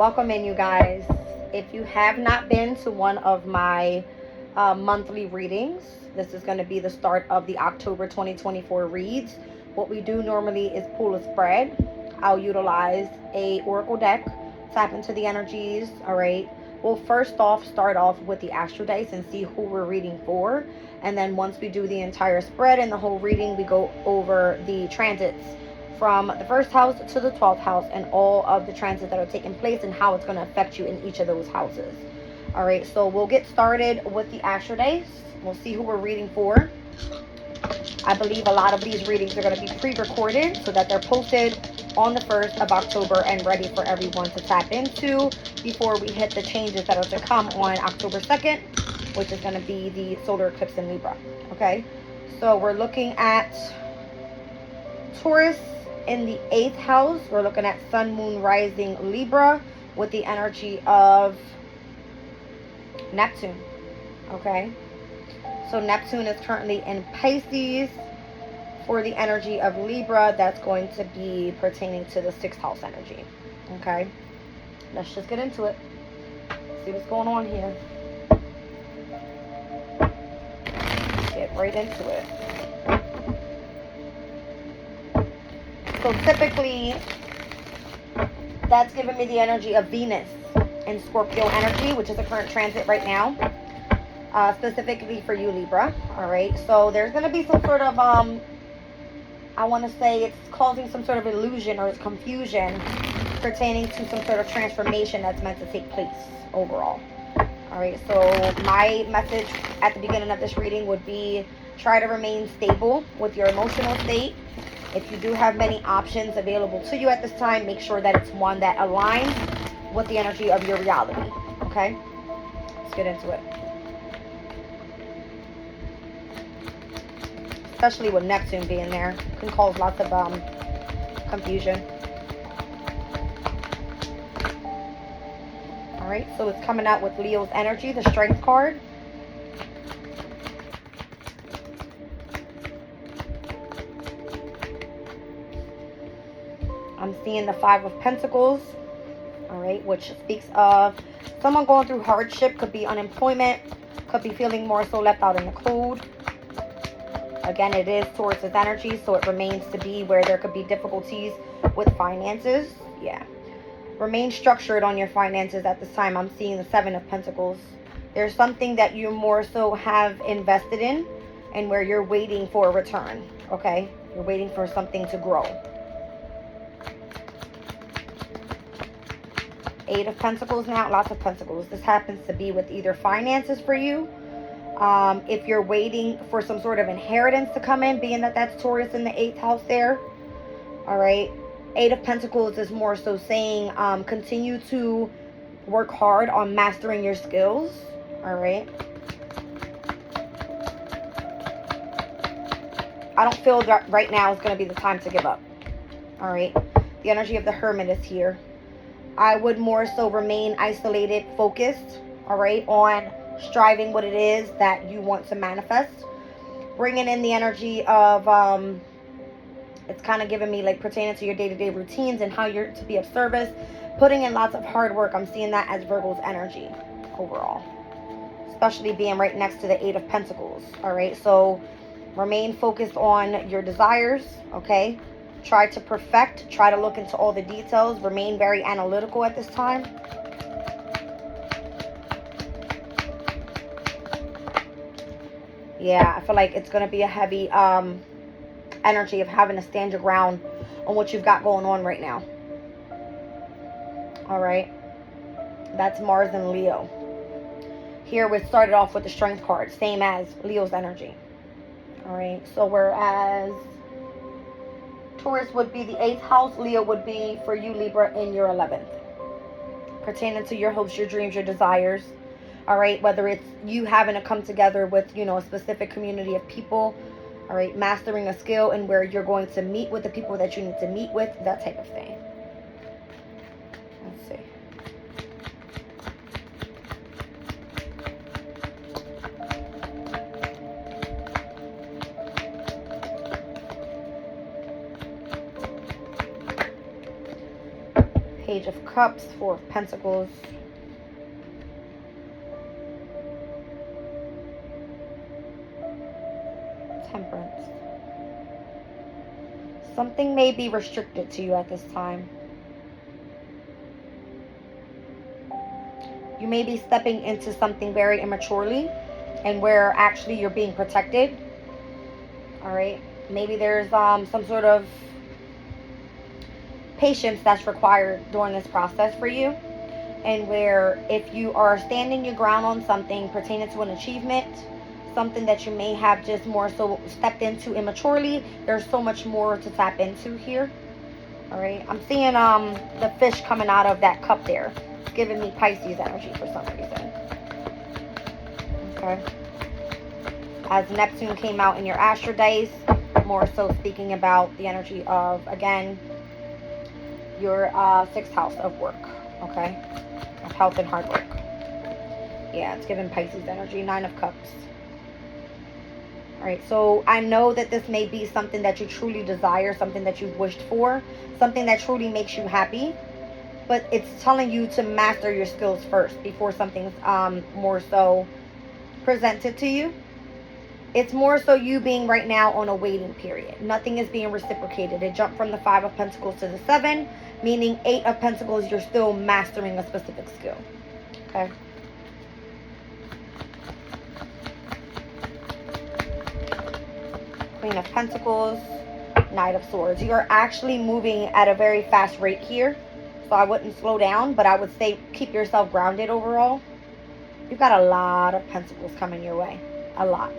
Welcome in, you guys. If you have not been to one of my monthly readings, this is going to be the start of the October 2024 reads. What we do normally is pull a spread. I'll utilize a oracle deck, tap into the energies. All right, we'll first off start off with the astral dice and see who we're reading for, and then once we do the entire spread and the whole reading, we go over the transits from the first house to the 12th house and all of the transits that are taking place and how it's going to affect you in each of those houses. All right, so we'll get started with the astral dice. We'll see who we're reading for. I believe a lot of these readings are going to be pre-recorded so that they're posted on the 1st of October and ready for everyone to tap into before we hit the changes that are to come on October 2nd, which is going to be the solar eclipse in Libra. Okay, so we're looking at Taurus in the 8th house. We're looking at Sun, Moon, Rising, Libra with the energy of Neptune. Okay, so Neptune is currently in Pisces for the energy of Libra. That's going to be pertaining to the 6th house energy. Okay, let's just get into it. See what's going on here. Get right into it. So typically, that's giving me the energy of Venus in Scorpio energy, which is a current transit right now, specifically for you, Libra. All right, so there's going to be some sort of, I want to say it's causing some sort of illusion or confusion pertaining to some sort of transformation that's meant to take place overall. All right, so my message at the beginning of this reading would be try to remain stable with your emotional state. If you do have many options available to you at this time, make sure that it's one that aligns with the energy of your reality. Okay? Let's get into it. Especially with Neptune being there, can cause lots of confusion. Alright, so it's coming out with Leo's energy, the Strength card. I'm seeing the 5 of Pentacles, all right, which speaks of someone going through hardship. Could be unemployment, could be feeling more so left out in the cold. Again, it is towards his energy, so it remains to be where there could be difficulties with finances. Yeah, remain structured on your finances at this time. I'm seeing the 7 of Pentacles. There's something that you more so have invested in and where you're waiting for a return, okay? You're waiting for something to grow. 8 of Pentacles now, lots of Pentacles. This happens to be with either finances for you. If you're waiting for some sort of inheritance to come in, being that that's Taurus in the 8th house there. All right. 8 of Pentacles is more so saying continue to work hard on mastering your skills. All right. I don't feel that right now is going to be the time to give up. All right. The energy of the Hermit is here. I would more so remain isolated, focused, all right, on striving what it is that you want to manifest. Bringing in the energy of, it's kind of giving me like pertaining to your day-to-day routines and how you're to be of service. Putting in lots of hard work. I'm seeing that as Virgo's energy overall. Especially being right next to the 8 of Pentacles, all right? So remain focused on your desires, okay? Try to perfect, try to look into all the details, remain very analytical at this time. Yeah, I feel like it's going to be a heavy energy of having to stand your ground on what you've got going on right now. All right. That's Mars and Leo. Here we started off with the Strength card, same as Leo's energy. All right, so whereas Taurus would be the 8th house, Leo would be for you, Libra, in your 11th. Pertaining to your hopes, your dreams, your desires. All right, whether it's you having to come together with, you know, a specific community of people. All right, mastering a skill and where you're going to meet with the people that you need to meet with, that type of thing. Let's see. Page of Cups, Four of Pentacles. Temperance. Something may be restricted to you at this time. You may be stepping into something very immaturely and where actually you're being protected. All right. Maybe there's some sort of patience that's required during this process for you. And where if you are standing your ground on something pertaining to an achievement, something that you may have just more so stepped into immaturely, there's so much more to tap into here. All right. I'm seeing the fish coming out of that cup there. It's giving me Pisces energy for some reason. Okay. As Neptune came out in your astral days, more so speaking about the energy of, again, your 6th house of work. Okay. Of health and hard work. Yeah, it's giving Pisces energy. 9 of Cups. All right, so I know that this may be something that you truly desire, something that you've wished for, something that truly makes you happy, but it's telling you to master your skills first before something's more so presented to you. It's more so you being right now on a waiting period. Nothing is being reciprocated. It jumped from the 5 of Pentacles to the 7, meaning 8 of Pentacles, you're still mastering a specific skill. Okay. Queen of Pentacles, Knight of Swords. You are actually moving at a very fast rate here. So I wouldn't slow down, but I would say keep yourself grounded overall. You've got a lot of pentacles coming your way. A lot.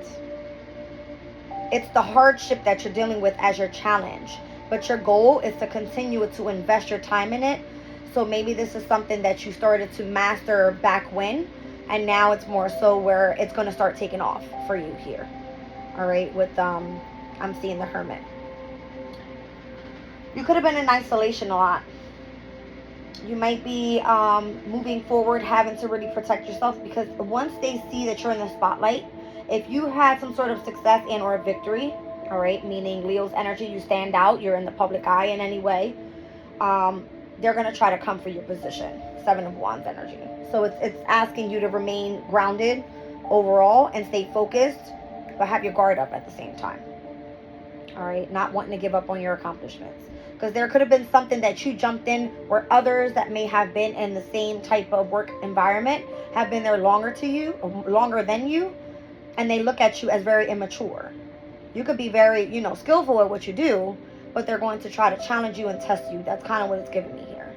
It's the hardship that you're dealing with as your challenge. But your goal is to continue to invest your time in it. So maybe this is something that you started to master back when. And now it's more so where it's going to start taking off for you here. All right, with I'm seeing the Hermit. You could have been in isolation a lot. You might be moving forward, having to really protect yourself, because once they see that you're in the spotlight, if you had some sort of success and or victory, all right, meaning Leo's energy, you stand out, you're in the public eye in any way, they're going to try to come for your position. 7 of Wands energy. So it's asking you to remain grounded overall and stay focused, but have your guard up at the same time. All right, not wanting to give up on your accomplishments. Because there could have been something that you jumped in where others that may have been in the same type of work environment have been there longer than you, and they look at you as very immature. You could be very, skillful at what you do, but they're going to try to challenge you and test you. That's kind of what it's giving me here.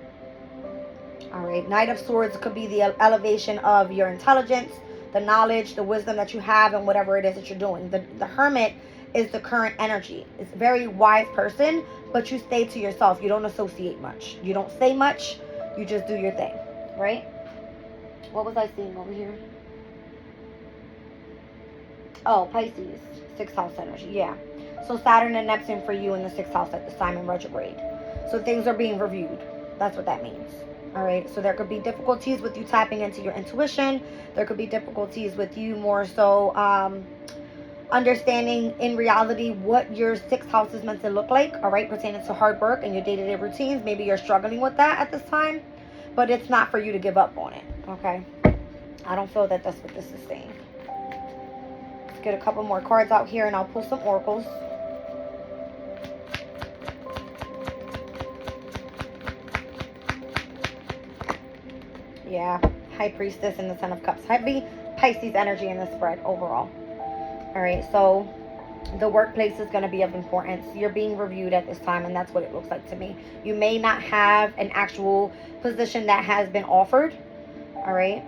All right, Knight of Swords could be the elevation of your intelligence, the knowledge, the wisdom that you have, and whatever it is that you're doing. The Hermit is the current energy. It's a very wise person, but you stay to yourself. You don't associate much. You don't say much. You just do your thing, right? What was I seeing over here? Oh, Pisces, 6th house energy. Yeah. So Saturn and Neptune for you in the 6th house at this time in retrograde. So things are being reviewed. That's what that means. All right. So there could be difficulties with you tapping into your intuition. There could be difficulties with you more so understanding in reality what your 6th house is meant to look like, all right, pertaining to hard work and your day-to-day routines. Maybe you're struggling with that at this time, but it's not for you to give up on it, okay? I don't feel that that's what this is saying. Let's get a couple more cards out here and I'll pull some oracles. Yeah, High Priestess and the 10 of Cups. Heavy Pisces energy in the spread overall. All right, so the workplace is going to be of importance. You're being reviewed at this time, and that's what it looks like to me. You may not have an actual position that has been offered. All right,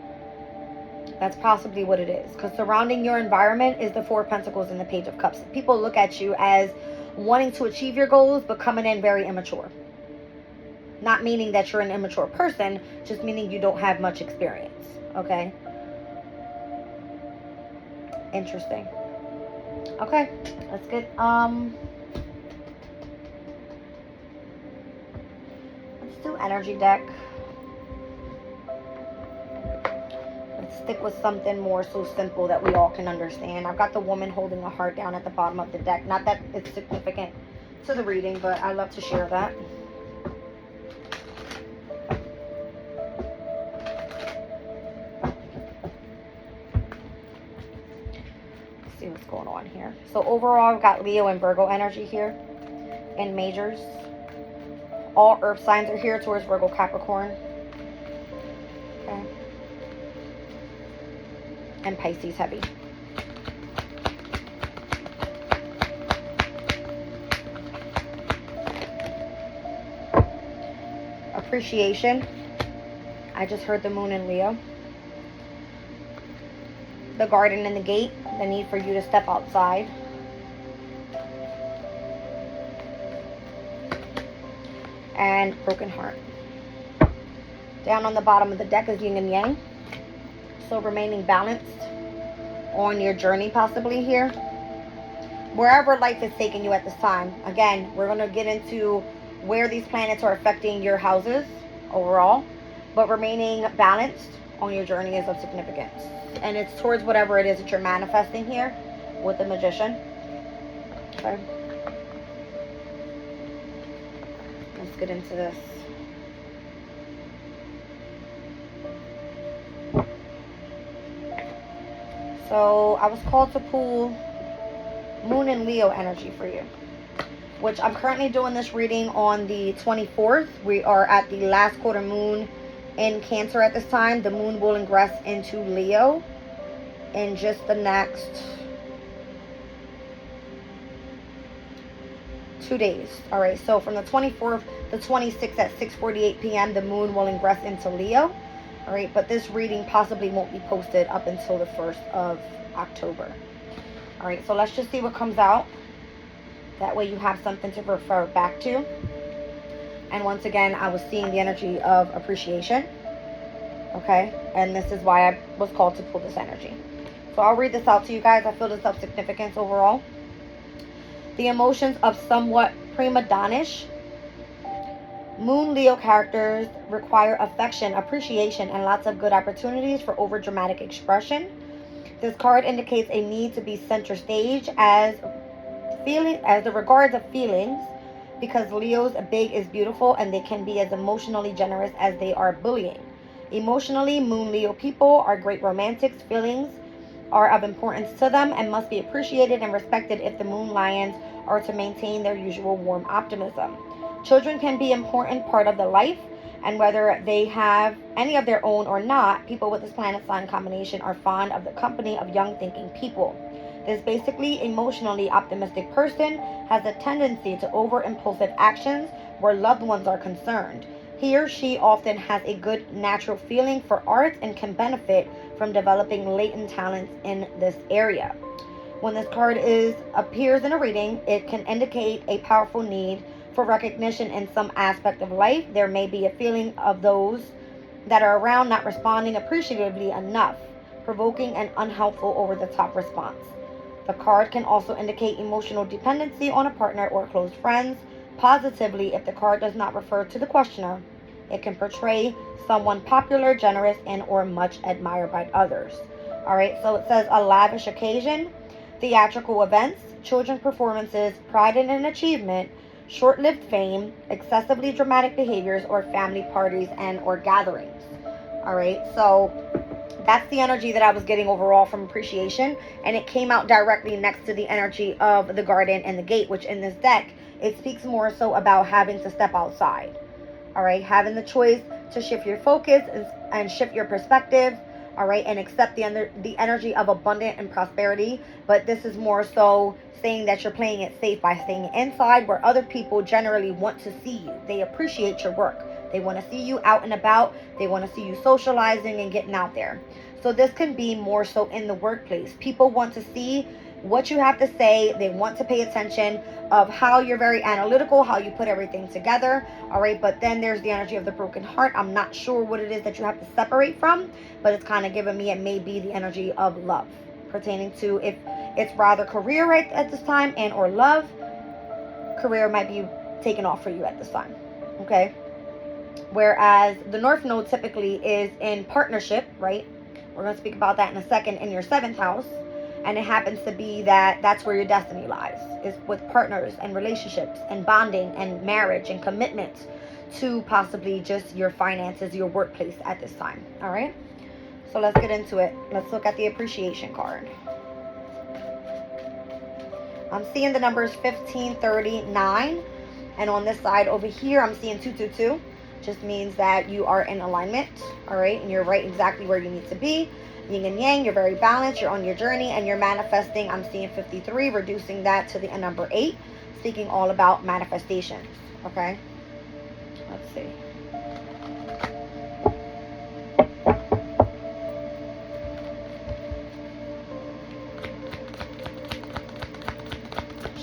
that's possibly what it is, because surrounding your environment is the 4 of Pentacles and the Page of Cups. People look at you as wanting to achieve your goals, but coming in very immature. Not meaning that you're an immature person, just meaning you don't have much experience. Okay, interesting. Okay, let's get let's do energy deck. Let's stick with something more so simple that we all can understand. I've got the woman holding a heart down at the bottom of the deck. Not that it's significant to the reading, but I love to share that. things going on here. So overall, I've got Leo and Virgo energy here in majors. All earth signs are here towards Virgo, Capricorn. Okay. And Pisces heavy. Appreciation. I just heard the moon in Leo. The garden and the gate. The need for you to step outside. And broken heart. Down on the bottom of the deck is yin and yang. So remaining balanced on your journey possibly here. Wherever life is taking you at this time. Again, we're going to get into where these planets are affecting your houses overall. But remaining balanced on your journey is of significance. And it's towards whatever it is that you're manifesting here with the Magician. Okay. Let's get into this. So I was called to pull Moon and Leo energy for you, which I'm currently doing this reading on the 24th. We are at the last quarter moon in Cancer at this time. The moon will ingress into Leo in just the next 2 days. All right, so from the 24th to 26th at 6:48 p.m. the moon will ingress into Leo. All right, but this reading possibly won't be posted up until the 1st of October. All right, so let's just see what comes out. That way you have something to refer back to. And once again, I was seeing the energy of appreciation. Okay, and this is why I was called to pull this energy. So I'll read this out to you guys. I feel this of significance overall. The emotions of somewhat prima donna-ish Moon Leo characters require affection, appreciation, and lots of good opportunities for over-dramatic expression. This card indicates a need to be center stage as the regards of feelings, because Leo's big is beautiful and they can be as emotionally generous as they are bullying. Emotionally, Moon Leo people are great romantics. Feelings are of importance to them and must be appreciated and respected if the Moon Lions are to maintain their usual warm optimism. Children can be an important part of the life, and whether they have any of their own or not, people with this planet sign combination are fond of the company of young thinking people. This basically emotionally optimistic person has a tendency to over impulsive actions where loved ones are concerned. He or she often has a good natural feeling for art and can benefit from developing latent talents in this area. When this card appears in a reading, it can indicate a powerful need for recognition in some aspect of life. There may be a feeling of those that are around not responding appreciatively enough, provoking an unhelpful over-the-top response. The card can also indicate emotional dependency on a partner or close friends. Positively, if the card does not refer to the questioner, it can portray someone popular, generous, and or much admired by others. All right, so it says a lavish occasion, theatrical events, children performances, pride in an achievement, short-lived fame, excessively dramatic behaviors, or family parties and or gatherings. All right, so that's the energy that I was getting overall from appreciation, and it came out directly next to the energy of the garden and the gate, which in this deck, it speaks more so about having to step outside. All right, having the choice to shift your focus and shift your perspective. All right, and accept the energy of abundance and prosperity. But this is more so saying that you're playing it safe by staying inside, where other people generally want to see you. They appreciate your work. They want to see you out and about. They want to see you socializing and getting out there. So this can be more so in the workplace. People want to see what you have to say. They want to pay attention of how you're very analytical, how you put everything together. All right, but then there's the energy of the broken heart. I'm not sure what it is that you have to separate from, but it's kind of giving me it may be the energy of love, pertaining to if it's rather career right at this time and or love. Career might be taken off for you at this time. Okay, whereas the North Node typically is in partnership, right? We're going to speak about that in a second, in your 7th house. And it happens to be that that's where your destiny lies, is with partners and relationships and bonding and marriage and commitment to possibly just your finances, your workplace at this time. All right, so let's get into it. Let's look at the appreciation card. I'm seeing the numbers 1539. And on this side over here, I'm seeing 222. Just means that you are in alignment, all right? And you're right exactly where you need to be. Yin and yang, you're very balanced. You're on your journey and you're manifesting. I'm seeing 53, reducing that to the number 8, speaking all about manifestations, okay? Let's see.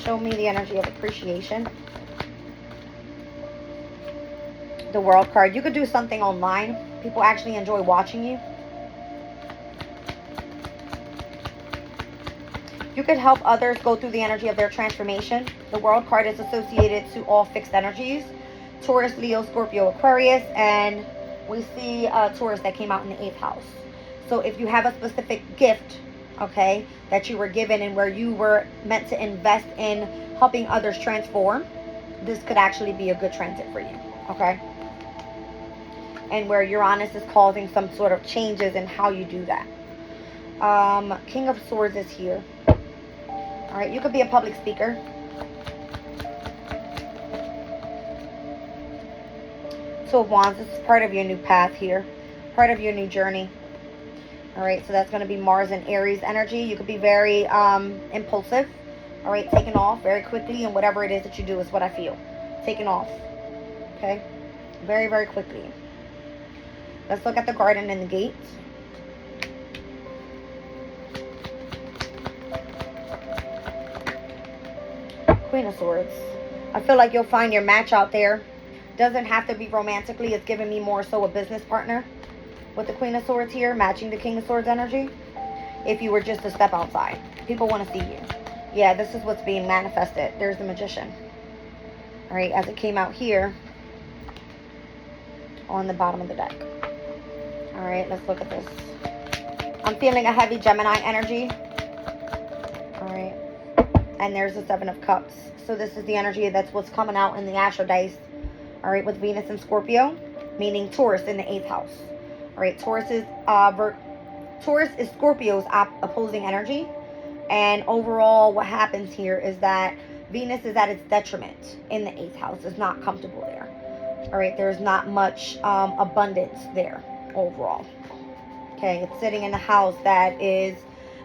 Show me the energy of appreciation. The World card. You could do something online. People actually enjoy watching you. You could help others go through the energy of their transformation. The World card is associated to all fixed energies. Taurus, Leo, Scorpio, Aquarius. And we see Taurus that came out in the 8th house. So if you have a specific gift, okay, that you were given and where you were meant to invest in helping others transform, this could actually be a good transit for you, okay? And where Uranus is causing some sort of changes in how you do that. King of Swords is here. All right, you could be a public speaker. Two of Wands, this is part of your new path here. Part of your new journey. All right, so that's going to be Mars and Aries energy. You could be very impulsive. All right, taking off very quickly, and whatever it is that you do is what I feel. Taking off. Okay? Very, very quickly. Let's look at the Garden and the Gate. Queen of Swords. I feel like you'll find your match out there. Doesn't have to be romantically. It's giving me more so a business partner. With the Queen of Swords here, matching the King of Swords energy. If you were just to step outside. People want to see you. Yeah, this is what's being manifested. There's the Magician. All right, as it came out here on the bottom of the deck. All right, let's look at this. I'm feeling a heavy Gemini energy. All right. And there's the 7 of Cups. So this is the energy that's what's coming out in the Astro Dice. All right, with Venus and Scorpio, meaning Taurus in the 8th house. All right, Taurus is Scorpio's opposing energy. And overall, what happens here is that Venus is at its detriment in the 8th house. It's not comfortable there. All right, there's not much abundance there overall. Okay, it's sitting in a house that is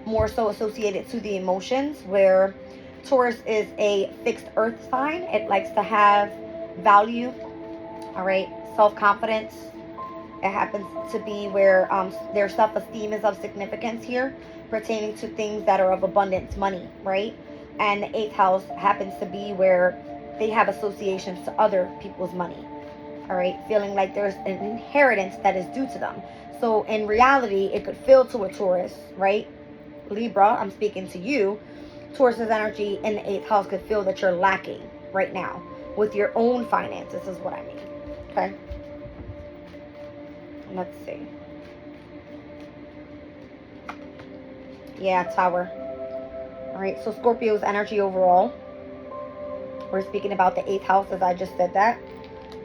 more so associated to the emotions, where Taurus is a fixed earth sign. It likes to have value, all right, self-confidence. It happens to be where their self-esteem is of significance here, pertaining to things that are of abundance, money, right? And the 8th house happens to be where they have associations to other people's money, all right? Feeling like there's an inheritance that is due to them. So in reality, it could feel to a Taurus, right? Libra, I'm speaking to you. Taurus's energy in the 8th house could feel that you're lacking right now with your own finances, is what I mean, okay? Let's see. Yeah, Tower. All right, so Scorpio's energy overall. We're speaking about the 8th house, as I just said that.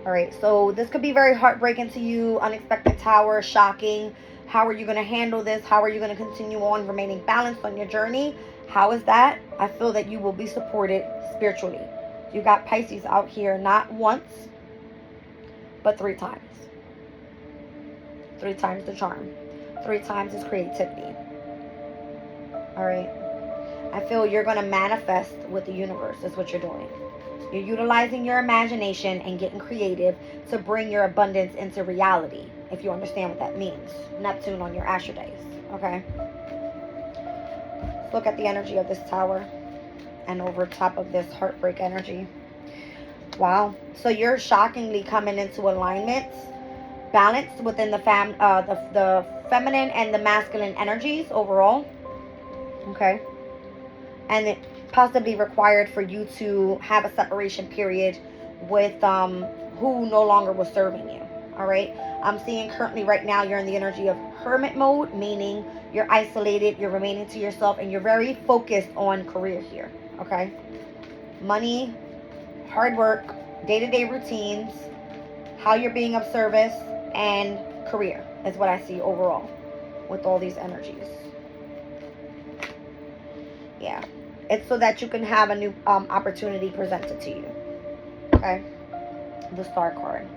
All right, so this could be very heartbreaking to you. Unexpected Tower, shocking. How are you going to handle this? How are you going to continue on remaining balanced on your journey? How is that? I feel that you will be supported spiritually. You got Pisces out here not once, but 3 times. 3 times the charm. 3 times his creativity. All right. I feel you're going to manifest with the universe. That's what you're doing. You're utilizing your imagination and getting creative to bring your abundance into reality, if you understand what that means. Neptune on your Astro Dice. Okay. Look at the energy of this Tower and over top of this heartbreak energy. Wow. So you're shockingly coming into alignment, balanced within the feminine and the masculine energies overall. Okay. And it possibly required for you to have a separation period with who no longer was serving you. All right. I'm seeing currently right now you're in the energy of hermit mode, meaning you're isolated, you're remaining to yourself, and you're very focused on career here. Okay. Money, hard work, day-to-day routines, how you're being of service, and career is what I see overall with all these energies. Yeah. It's so that you can have a new opportunity presented to you. Okay? The Star card.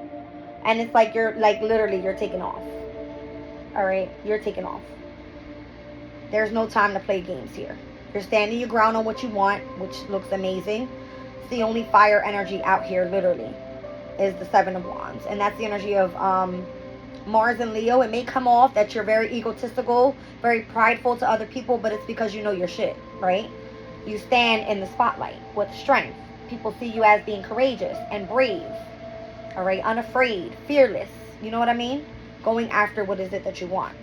And it's like you're, like, literally, you're taking off. Alright? You're taking off. There's no time to play games here. You're standing your ground on what you want, which looks amazing. It's the only fire energy out here, literally, is the Seven of Wands. And that's the energy of Mars and Leo. It may come off that you're very egotistical, very prideful to other people, but it's because you know your shit, right? You stand in the spotlight with strength. People see you as being courageous and brave, all right? Unafraid, fearless. You know what I mean? Going after what is it that you want.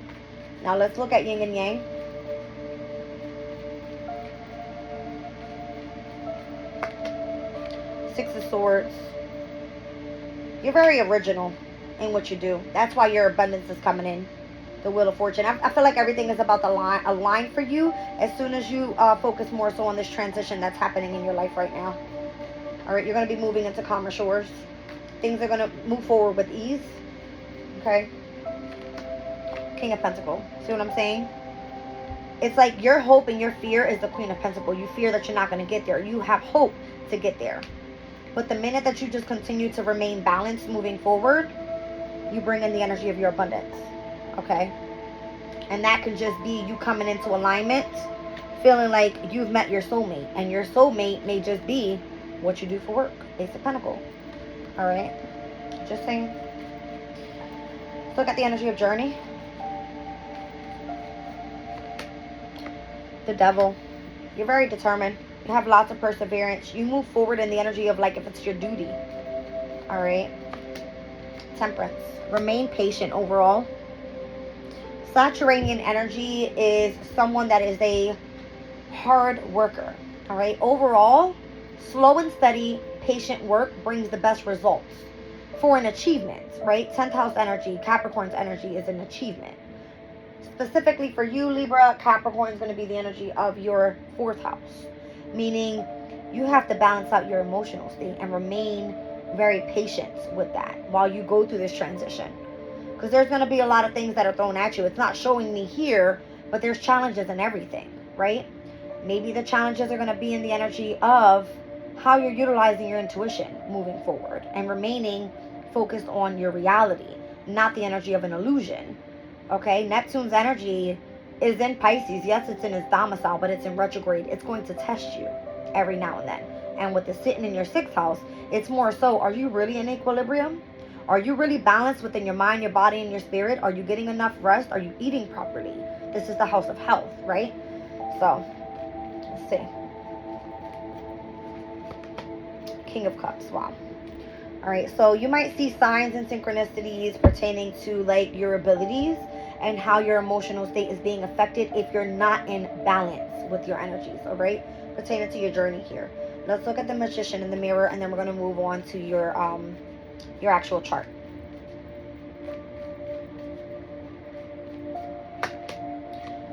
Now let's look at yin and yang. Six of Swords. You're very original in what you do. That's why your abundance is coming in. The Wheel of Fortune. I feel like everything is about to align for you as soon as you focus more so on this transition that's happening in your life right now. All right, you're going to be moving into calmer shores. Things are going to move forward with ease. Okay. King of Pentacles. See what I'm saying? It's like your hope and your fear is the Queen of Pentacles. You fear that you're not going to get there. You have hope to get there. But the minute that you just continue to remain balanced moving forward, you bring in the energy of your abundance. Okay? And that can just be you coming into alignment, feeling like you've met your soulmate. And your soulmate may just be what you do for work. Ace of Pentacles. Alright? Just saying. Let's look at the energy of Journey. The Devil. You're very determined. You have lots of perseverance. You move forward in the energy of, like, if it's your duty. Alright? Temperance. Remain patient overall. Saturnian energy is someone that is a hard worker. Alright? Overall, slow and steady, patient work brings the best results for an achievement. Right? 10th house energy, Capricorn's energy is an achievement. Specifically for you, Libra, Capricorn is going to be the energy of your 4th house. Meaning you have to balance out your emotional state and remain very patient with that while you go through this transition. Because there's going to be a lot of things that are thrown at you. It's not showing me here, but there's challenges in everything, right? Maybe the challenges are going to be in the energy of how you're utilizing your intuition moving forward and remaining focused on your reality, not the energy of an illusion. Okay, Neptune's energy is in Pisces. Yes, it's in its domicile, but it's in retrograde. It's going to test you every now and then. And with it sitting in your 6th house, it's more so, are you really in equilibrium? Are you really balanced within your mind, your body, and your spirit? Are you getting enough rest? Are you eating properly? This is the house of health, right? So, let's see. King of Cups, wow. All right, so you might see signs and synchronicities pertaining to, like, your abilities and how your emotional state is being affected if you're not in balance with your energies, all right? Pertaining to your journey here. Let's look at the Magician in the mirror, and then we're going to move on to your actual chart.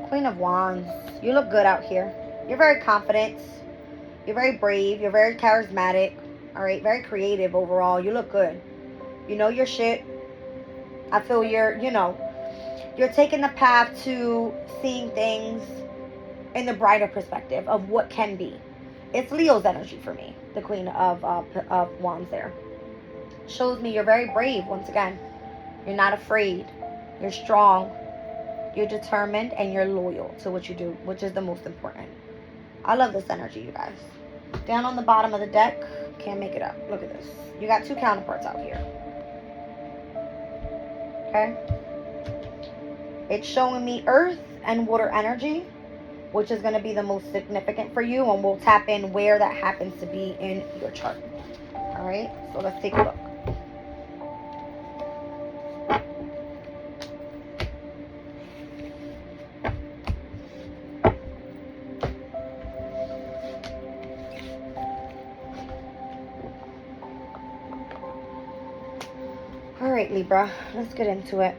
Queen of Wands. You look good out here. You're very confident. You're very brave. You're very charismatic. All right, very creative overall. You look good. You know your shit. I feel you're taking the path to seeing things in the brighter perspective of what can be. It's Leo's energy for me, the Queen of Wands there. Shows me you're very brave once again. You're not afraid. You're strong. You're determined, and you're loyal to what you do, which is the most important. I love this energy, you guys. Down on the bottom of the deck, can't make it up. Look at this. You got 2 counterparts out here. Okay? It's showing me earth and water energy, which is going to be the most significant for you, and we'll tap in where that happens to be in your chart. All right? So let's take a look. All right, Libra, let's get into it.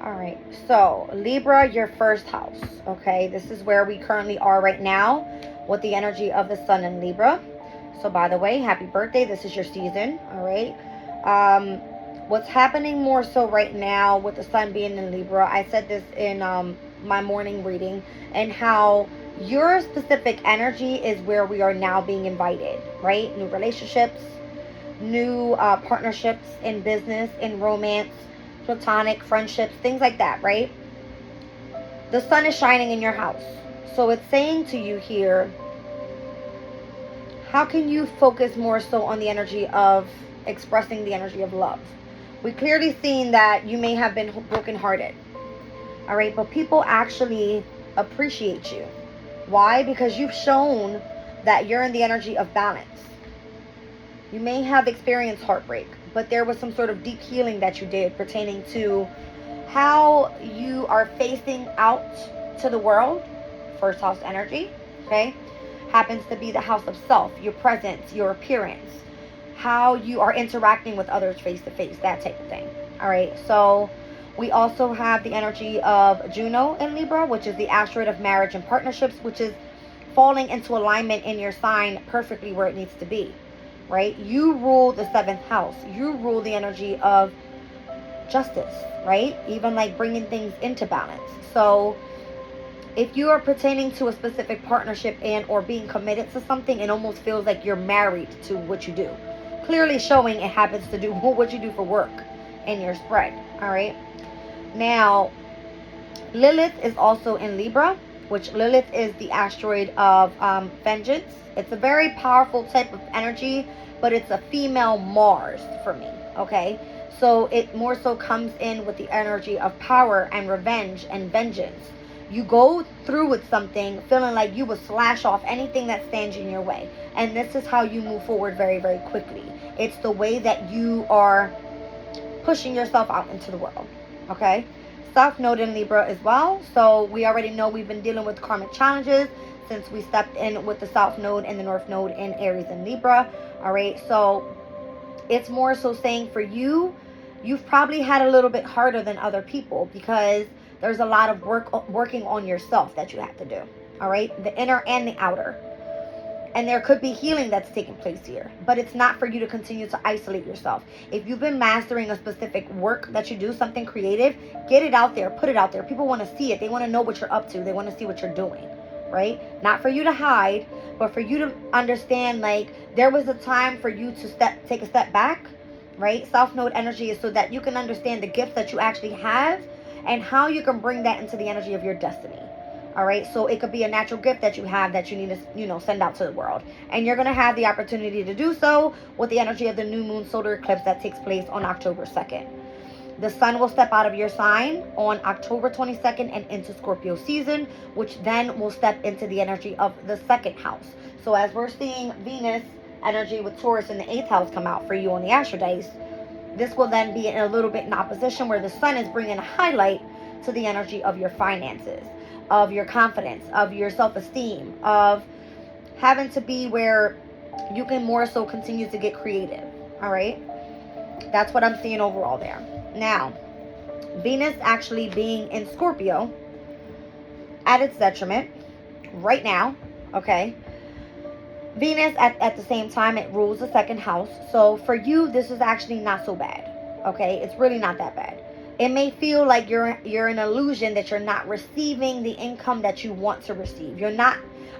All right, so Libra, your 1st house, okay? This is where we currently are right now with the energy of the Sun in Libra. So by the way, happy birthday. This is your season. All right. Um, what's happening more so right now with the sun being in Libra, I said this in my morning reading, and how your specific energy is where we are now being invited, right? New relationships, new partnerships in business, in romance, platonic friendships, things like that, right? The sun is shining in your house. So it's saying to you here, how can you focus more so on the energy of expressing the energy of love? We clearly seen that you may have been brokenhearted. All right, but people actually appreciate you. Why? Because you've shown that you're in the energy of balance. You may have experienced heartbreak, but there was some sort of deep healing that you did pertaining to how you are facing out to the world. First house energy, okay, happens to be the house of self, your presence, your appearance, how you are interacting with others face to face, that type of thing. All right, so we also have the energy of Juno in Libra, which is the asteroid of marriage and partnerships, which is falling into alignment in your sign perfectly where it needs to be, right? You rule the seventh house. You rule the energy of justice, right? Even like bringing things into balance. So if you are pertaining to a specific partnership and or being committed to something, it almost feels like you're married to what you do. Clearly showing it happens to do what you do for work in your spread. All right. Now, Lilith is also in Libra, which Lilith is the asteroid of vengeance. It's a very powerful type of energy, but it's a female Mars for me. Okay. So it more so comes in with the energy of power and revenge and vengeance. You go through with something feeling like you will slash off anything that stands in your way. And this is how you move forward very, very quickly. It's the way that you are pushing yourself out into the world. Okay? South Node in Libra as well. So we already know we've been dealing with karmic challenges since we stepped in with the South Node and the North Node in Aries and Libra. All right? So it's more so saying for you, you've probably had a little bit harder than other people because there's a lot of working on yourself that you have to do. All right? The inner and the outer. And there could be healing that's taking place here. But it's not for you to continue to isolate yourself. If you've been mastering a specific work that you do, something creative, get it out there. Put it out there. People want to see it. They want to know what you're up to. They want to see what you're doing. Right? Not for you to hide, but for you to understand, like, there was a time for you to take a step back. Right? South Node energy is so that you can understand the gifts that you actually have and how you can bring that into the energy of your destiny. All right. So it could be a natural gift that you have that you need to, send out to the world. And you're going to have the opportunity to do so with the energy of the new moon solar eclipse that takes place on October 2nd. The sun will step out of your sign on October 22nd and into Scorpio season, which then will step into the energy of the second house. So as we're seeing Venus energy with Taurus in the 8th house come out for you on the astro dice, this will then be a little bit in opposition where the sun is bringing a highlight to the energy of your finances, of your confidence, of your self-esteem, of having to be where you can more so continue to get creative. All right. That's what I'm seeing overall there. Now, Venus actually being in Scorpio at its detriment right now. Okay. Venus at the same time, it rules the second house. So for you, this is actually not so bad. Okay, it's really not that bad. It may feel like you're an illusion that you're not receiving the income that you want to receive. You're not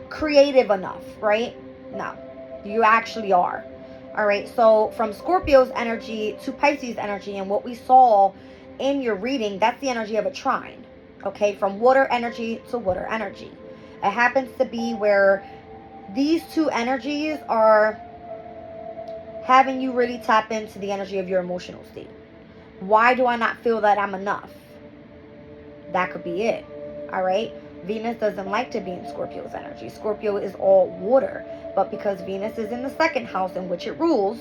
creative enough, right? No, you actually are. All right, so from Scorpio's energy to Pisces energy, and what we saw in your reading, that's the energy of a trine. Okay, from water energy to water energy. It happens to be where these two energies are having you really tap into the energy of your emotional state. Why do I not feel that I'm enough? That could be it. All right. Venus doesn't like to be in Scorpio's energy. Scorpio is all water. But because Venus is in the second house in which it rules,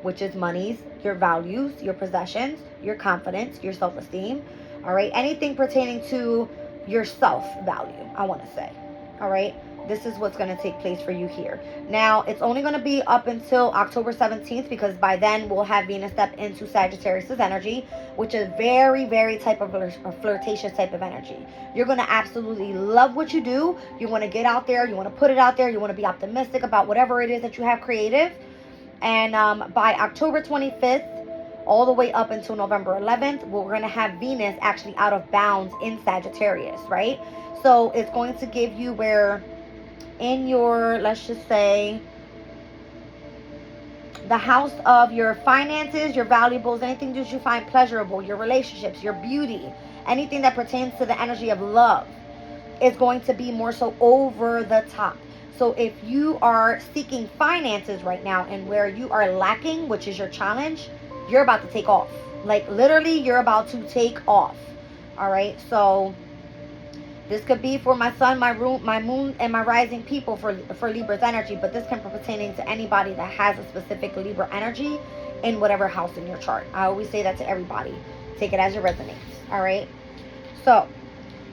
which is monies, your values, your possessions, your confidence, your self-esteem. All right. Anything pertaining to your self-value, I want to say. All right. this is what's going to take place for you here. Now, it's only going to be up until October 17th, because by then we'll have Venus step into Sagittarius's energy, which is very, very type of a flirtatious type of energy. You're going to absolutely love what you do. You want to get out there. You want to put it out there. You want to be optimistic about whatever it is that you have creative. And by October 25th, all the way up until November 11th, we're going to have Venus actually out of bounds in Sagittarius, right? So it's going to give you where in your, let's just say, the house of your finances, your valuables, anything that you find pleasurable, your relationships, your beauty, anything that pertains to the energy of love is going to be more so over the top. So if you are seeking finances right now and where you are lacking, which is your challenge, you're about to take off. Like literally, you're about to take off. All right. So this could be for my sun, my moon, and my rising people for Libra's energy. But this can be pertaining to anybody that has a specific Libra energy in whatever house in your chart. I always say that to everybody. Take it as it resonates. All right. So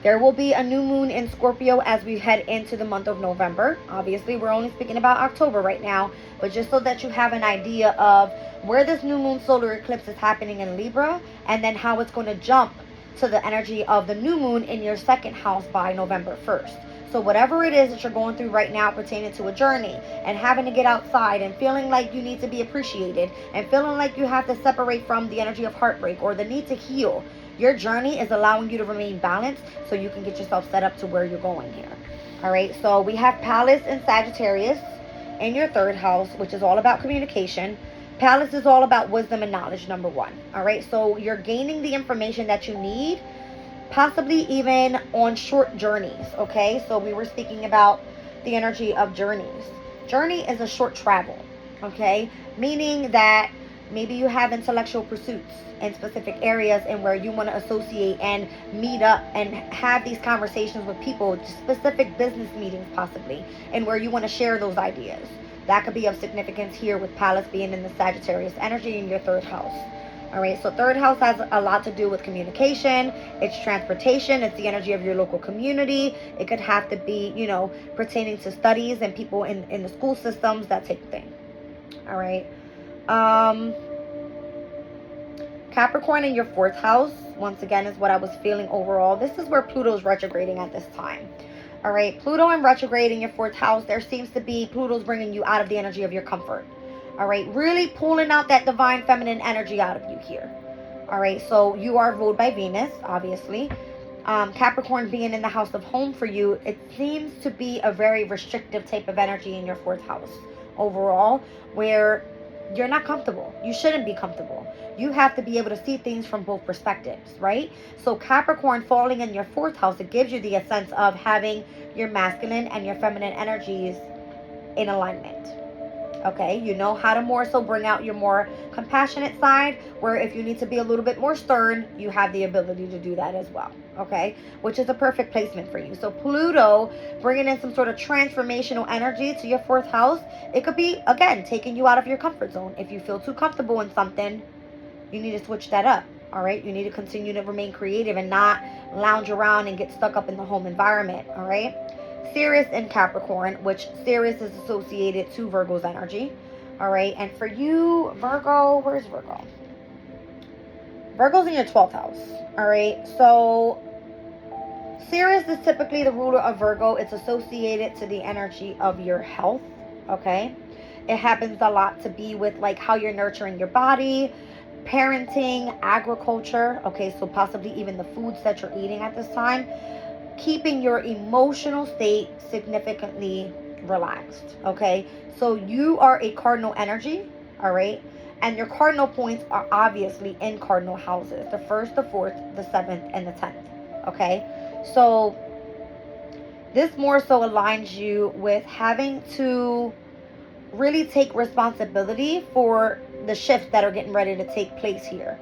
there will be a new moon in Scorpio as we head into the month of November. Obviously, we're only speaking about October right now, but just so that you have an idea of where this new moon solar eclipse is happening in Libra, and then how it's going to jump to the energy of the new moon in your second house by November 1st. So whatever it is that you're going through right now pertaining to a journey and having to get outside and feeling like you need to be appreciated and feeling like you have to separate from the energy of heartbreak or the need to heal, your journey is allowing you to remain balanced so you can get yourself set up to where you're going here. All right, so we have Palace and Sagittarius in your third house, which is all about communication. Palace is all about wisdom and knowledge, number one. All right, so you're gaining the information that you need, possibly even on short journeys, okay? So we were speaking about the energy of journeys. Journey is a short travel, okay? Meaning that maybe you have intellectual pursuits in specific areas and where you want to associate and meet up and have these conversations with people, specific business meetings possibly, and where you want to share those ideas. That could be of significance here with Palace being in the Sagittarius energy in your third house. All right, so third house has a lot to do with communication. It's transportation. It's the energy of your local community. It could have to be, you know, pertaining to studies and people in the school systems, that type of thing. All right. Capricorn in your fourth house, once again, is what I was feeling overall. This is where Pluto's retrograding at this time. All right, Pluto in retrograde in your fourth house, there seems to be Pluto's bringing you out of the energy of your comfort. All right, really pulling out that divine feminine energy out of you here. All right, so you are ruled by Venus, obviously. Capricorn being in the house of home for you, it seems to be a very restrictive type of energy in your fourth house overall, where you're not comfortable. You shouldn't be comfortable. You have to be able to see things from both perspectives, right? So Capricorn falling in your fourth house, it gives you the sense of having your masculine and your feminine energies in alignment. Okay, you know how to more so bring out your more compassionate side, where if you need to be a little bit more stern, you have the ability to do that as well. Okay, which is a perfect placement for you. So Pluto bringing in some sort of transformational energy to your fourth house. It could be, again, taking you out of your comfort zone. If you feel too comfortable in something, you need to switch that up. All right, you need to continue to remain creative and not lounge around and get stuck up in the home environment. All right. Sirius in Capricorn, which Sirius is associated to Virgo's energy. All right, and for you, Virgo, where's Virgo? Virgo's in your 12th house. All right, so Sirius is typically the ruler of Virgo. It's associated to the energy of your health. Okay, it happens a lot to be with like how you're nurturing your body, parenting, agriculture. Okay, so possibly even the foods that you're eating at this time. Keeping your emotional state significantly relaxed. Okay, so you are a cardinal energy. All right, and your cardinal points are obviously in cardinal houses: the 1st, the 4th, the 7th, and the 10th. Okay, so this more so aligns you with having to really take responsibility for the shifts that are getting ready to take place here.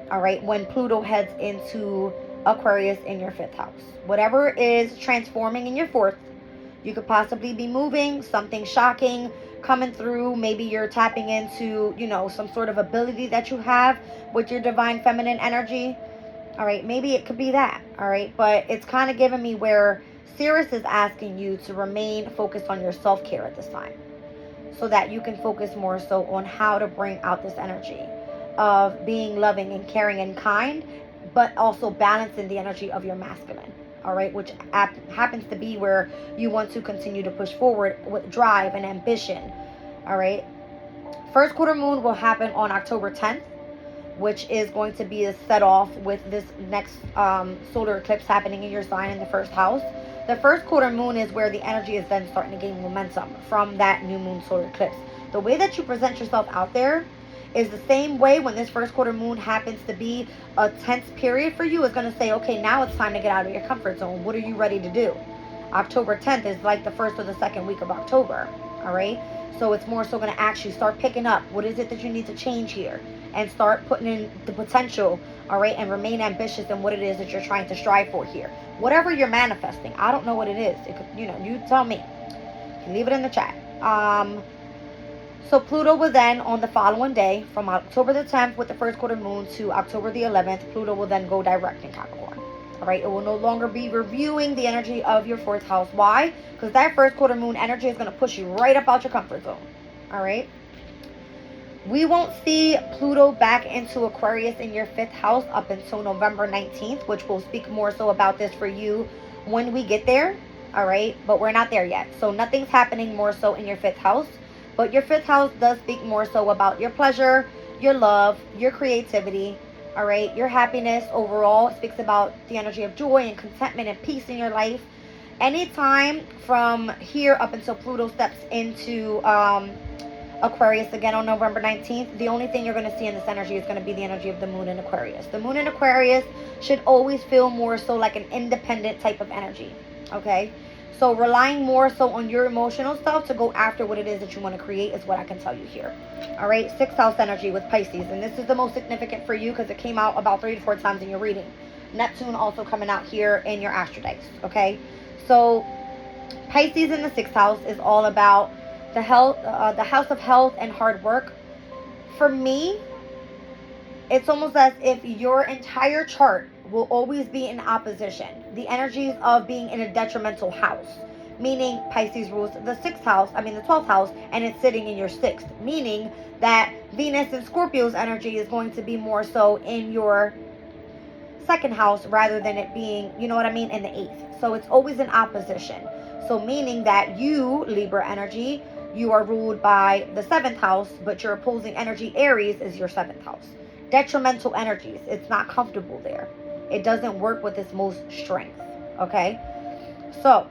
All right, when Pluto heads into Aquarius in your 5th house. Whatever is transforming in your 4th, you could possibly be moving, something shocking coming through. Maybe you're tapping into, you know, some sort of ability that you have with your divine feminine energy. All right, maybe it could be that. All right, but it's kind of giving me where Sirius is asking you to remain focused on your self-care at this time, so that you can focus more so on how to bring out this energy of being loving and caring and kind, but also balancing the energy of your masculine. All right, which happens to be where you want to continue to push forward with drive and ambition. All right. First quarter moon will happen on October 10th, which is going to be a set off with this next solar eclipse happening in your sign in the first house. The first quarter moon is where the energy is then starting to gain momentum from that new moon solar eclipse. The way that you present yourself out there is the same way when this first quarter moon happens to be a tense period for you. It's going to say, okay, now it's time to get out of your comfort zone. What are you ready to do? October 10th is like the first or the second week of October. All right. So it's more so going to actually start picking up. What is it that you need to change here? And start putting in the potential, all right, and remain ambitious in what it is that you're trying to strive for here. Whatever you're manifesting, I don't know what it is. It could, you tell me. You can leave it in the chat. So Pluto will then, on the following day, from October the 10th with the first quarter moon to October the 11th, Pluto will then go direct in Capricorn. All right, it will no longer be reviewing the energy of your fourth house. Why? Because that first quarter moon energy is going to push you right up out your comfort zone. All right. We won't see Pluto back into Aquarius in your fifth house up until November 19th, which we'll speak more so about this for you when we get there. All right. But we're not there yet. So nothing's happening more so in your fifth house. But your fifth house does speak more so about your pleasure, your love, your creativity. All right, your happiness overall. It speaks about the energy of joy and contentment and peace in your life. Anytime from here up until Pluto steps into Aquarius again on November 19th, the only thing you're going to see in this energy is going to be the energy of the moon in Aquarius. The moon in Aquarius should always feel more so like an independent type of energy. Okay, so relying more so on your emotional stuff to go after what it is that you want to create is what I can tell you here. All right, sixth house energy with Pisces. And this is the most significant for you because it came out about 3 to 4 times in your reading. Neptune also coming out here in your astro dice. Okay, so Pisces in the sixth house is all about the health, the house of health and hard work. For me, it's almost as if your entire chart will always be in opposition. The energies of being in a detrimental house, meaning Pisces rules the 12th house, and it's sitting in your 6th, meaning that Venus and Scorpio's energy is going to be more so in your 2nd house rather than it being, in the 8th. So it's always in opposition. So meaning that you, Libra energy, you are ruled by the 7th house, but your opposing energy, Aries, is your 7th house. Detrimental energies. It's not comfortable there. It doesn't work with its most strength. Okay? So,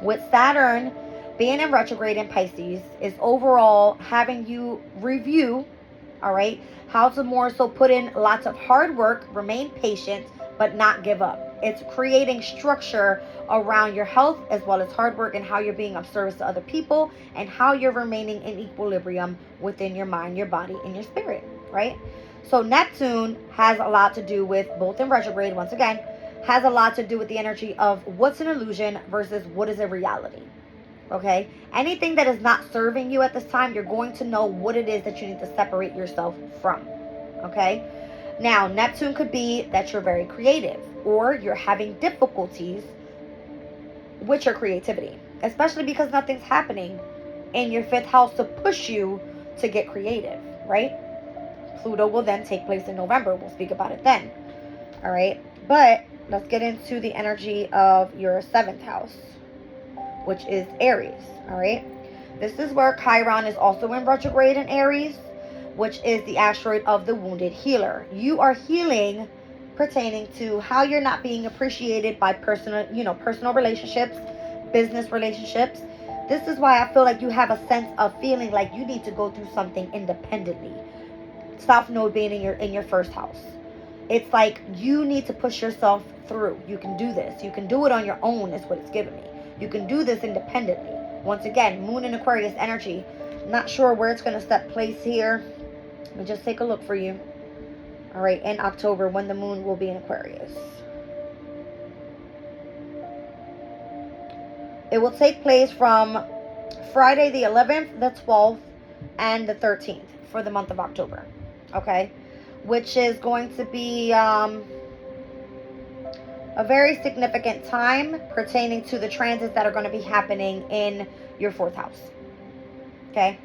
with Saturn being in retrograde in Pisces is overall having you review, all right, how to more so put in lots of hard work, remain patient, but not give up. It's creating structure around your health as well as hard work and how you're being of service to other people and how you're remaining in equilibrium within your mind, your body, and your spirit, right? So Neptune has a lot to do with, both in retrograde, once again, has a lot to do with the energy of what's an illusion versus what is a reality. Okay? Anything that is not serving you at this time, you're going to know what it is that you need to separate yourself from. Okay? Now, Neptune could be that you're very creative or you're having difficulties with your creativity, especially because nothing's happening in your 5th house to push you to get creative, right? Pluto will then take place in November. We'll speak about it then. All right? But let's get into the energy of your 7th house, which is Aries. All right? This is where Chiron is also in retrograde in Aries, which is the asteroid of the wounded healer. You are healing pertaining to how you're not being appreciated by personal relationships, business relationships. This is why I feel like you have a sense of feeling like you need to go through something independently. South Node being in your 1st house. It's like you need to push yourself through. You can do this. You can do it on your own is what it's giving me. You can do this independently. Once again, Moon in Aquarius energy. Not sure where it's going to step place here. Let me just take a look for you. All right, in October when the moon will be in Aquarius. It will take place from Friday the 11th, the 12th, and the 13th for the month of October. Okay? Which is going to be A very significant time pertaining to the transits that are going to be happening in your 4th house. Okay?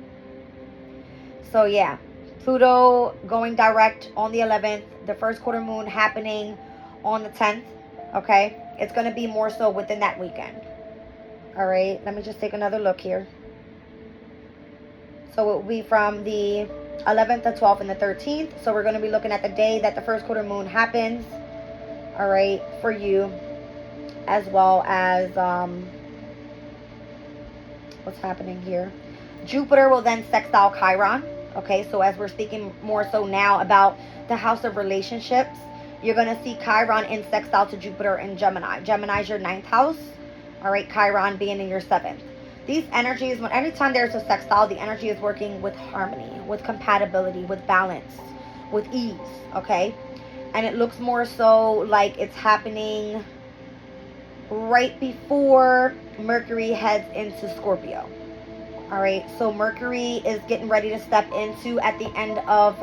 So yeah, Pluto going direct on the 11th, the first quarter moon happening on the 10th. Okay? It's going to be more so within that weekend. All right, let me just take another look here. So it will be from the 11th, the 12th, and the 13th. So we're going to be looking at the day that the first quarter moon happens. All right, for you, as well as what's happening here. Jupiter will then sextile Chiron. Okay, so as we're speaking more so now about the house of relationships, you're going to see Chiron in sextile to Jupiter in Gemini. Gemini is your 9th house. All right, Chiron being in your 7th. These energies, anytime there's a sextile, the energy is working with harmony, with compatibility, with balance, with ease, okay? And it looks more so like it's happening right before Mercury heads into Scorpio. All right, so Mercury is getting ready to step into, at the end of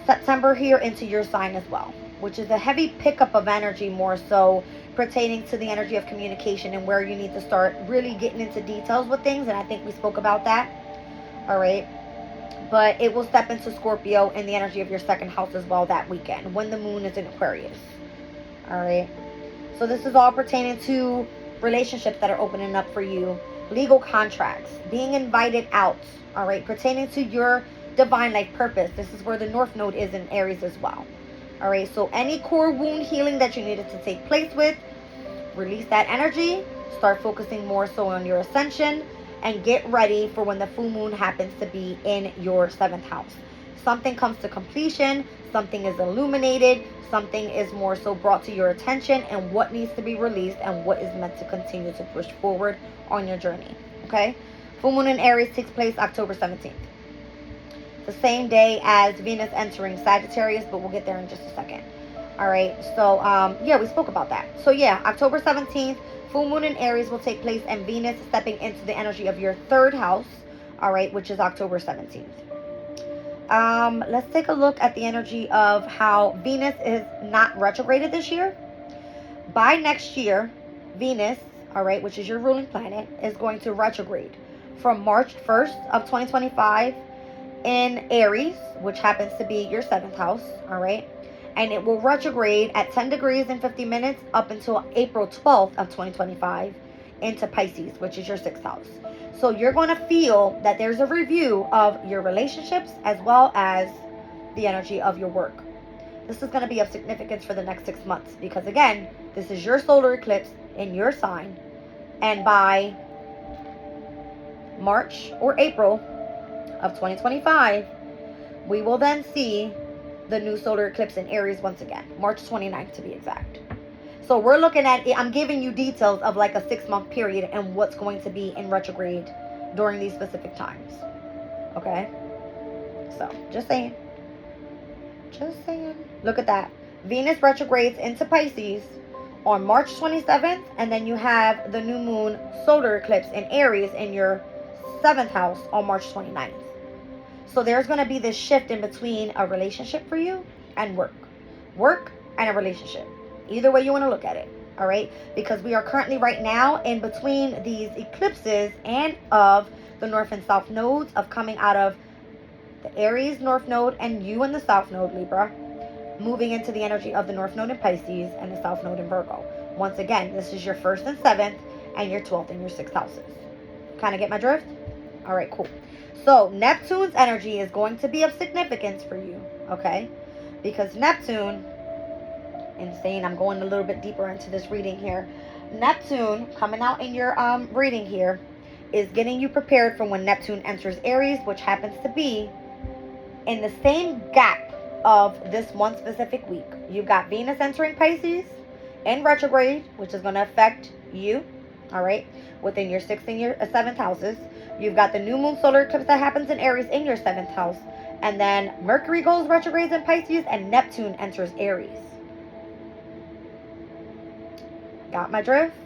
September here, into your sign as well, which is a heavy pickup of energy, more so pertaining to the energy of communication and where you need to start really getting into details with things. And I think we spoke about that. All right. But it will step into Scorpio in the energy of your 2nd house as well that weekend when the moon is in Aquarius. All right. So this is all pertaining to relationships that are opening up for you, legal contracts, being invited out. All right. Pertaining to your divine life purpose. This is where the North Node is in Aries as well. All right, so any core wound healing that you needed to take place with, release that energy, start focusing more so on your ascension, and get ready for when the full moon happens to be in your 7th house. Something comes to completion, something is illuminated, something is more so brought to your attention, and what needs to be released and what is meant to continue to push forward on your journey, okay? Full moon in Aries takes place October 17th. The same day as Venus entering Sagittarius, but we'll get there in just a second. All right, so yeah, we spoke about that. So yeah, October 17th, full moon in Aries will take place, and Venus stepping into the energy of your 3rd house, all right, which is October 17th. Let's take a look at the energy of how Venus is not retrograded this year. By next year, Venus, all right, which is your ruling planet, is going to retrograde from March 1st of 2025 in Aries, which happens to be your 7th house, all right? And it will retrograde at 10 degrees and 50 minutes up until April 12th of 2025 into Pisces, which is your 6th house. So you're going to feel that there's a review of your relationships as well as the energy of your work. This is going to be of significance for the next 6 months because, again, this is your solar eclipse in your sign. And by March or April of 2025, we will then see the new solar eclipse in Aries once again, March 29th to be exact. So we're looking at it, I'm giving you details of like a 6-month period and what's going to be in retrograde during these specific times. Okay? So, just saying. Look at that. Venus retrogrades into Pisces on March 27th, and then you have the new moon solar eclipse in Aries in your 7th house on March 29th. So there's going to be this shift in between a relationship for you and work. Work and a relationship. Either way you want to look at it. All right? Because we are currently right now in between these eclipses and of the North and South nodes of coming out of the Aries North Node and you in the South Node, Libra, moving into the energy of the North Node in Pisces and the South Node in Virgo. Once again, this is your 1st and 7th and your 12th and your 6th houses. Kind of get my drift? All right, cool. So Neptune's energy is going to be of significance for you, okay? Because Neptune, insane, I'm going a little bit deeper into this reading here. Neptune, coming out in your reading here, is getting you prepared for when Neptune enters Aries, which happens to be in the same gap of this one specific week. You've got Venus entering Pisces in retrograde, which is going to affect you, all right, within your 6th and your 7th houses. You've got the new moon solar eclipse that happens in Aries in your 7th house. And then Mercury goes retrogrades in Pisces and Neptune enters Aries. Got my drift?